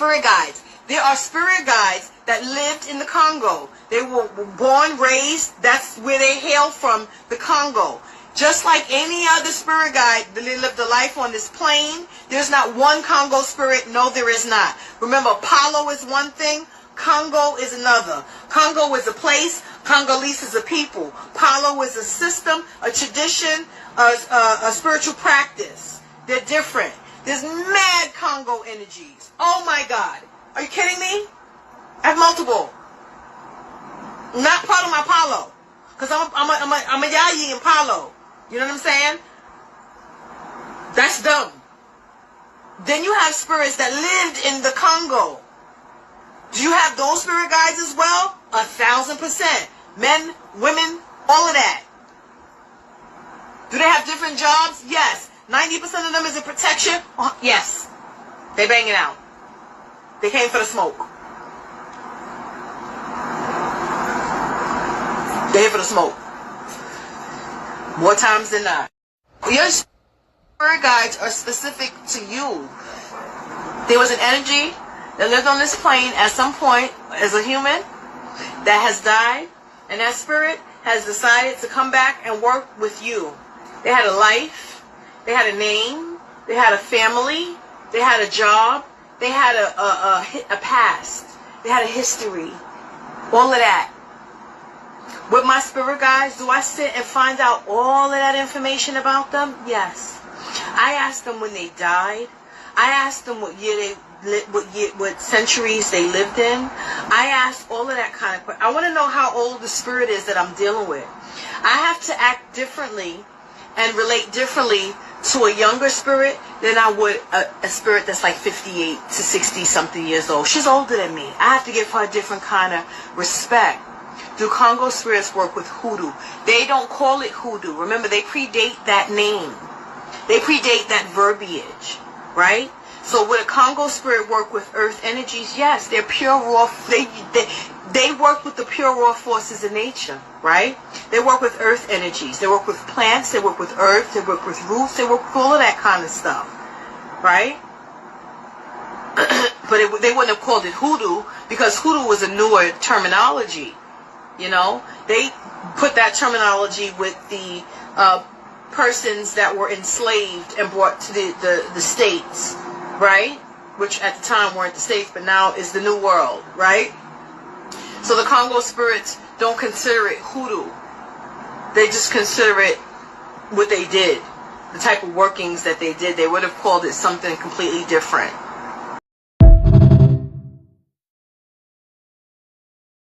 spirit guides. There are spirit guides that lived in the Congo. They were born, raised, that's where they hail from, the Congo. Just like any other spirit guide, they lived a life on this plane. There's not one Congo spirit. No, there is not. Remember, Apollo is one thing. Congo is another. Congo is a place. Congolese is a people. Palo is a system, a tradition, a spiritual practice. They're different. There's mad Congo energies. Oh my God. Are you kidding me? I have multiple. Not part of my Palo. Because I'm a Yayi in Palo. You know what I'm saying? That's dumb. Then you have spirits that lived in the Congo. Do you have those spirit guides as well? 1,000%. Men, women, all of that. Do they have different jobs? Yes. 90% of them is in protection? Yes. They bang it out. They came for the smoke. They're here for the smoke. More times than not. Your spirit guides are specific to you. There was an energy that lived on this plane at some point as a human that has died, and that spirit has decided to come back and work with you. They had a life, they had a name, they had a family, they had a job, they had a past, they had a history, all of that. With my spirit guides, do I sit and find out all of that information about them? Yes. I asked them when they died. I asked them what year what centuries they lived in. I asked all of that kind of question. I want to know how old the spirit is that I'm dealing with. I have to act differently and relate differently to a younger spirit than I would a spirit that's like 58 to 60 something years old. She's older than me. I have to give her a different kind of respect. Do Congo spirits work with hoodoo? They don't call it hoodoo. Remember, they predate that name. They predate that verbiage, right? So would a Congo spirit work with earth energies? Yes, they're pure raw. They work with the pure raw forces of nature, right? They work with earth energies. They work with plants. They work with herbs. They work with roots. They work with all of that kind of stuff, right? But they wouldn't have called it hoodoo because hoodoo was a newer terminology. You know, they put that terminology with the persons that were enslaved and brought to the States, right? Which at the time weren't the States, but now is the New World, right? So the Congo spirits don't consider it hoodoo. They just consider it what they did, the type of workings that they did. They would have called it something completely different.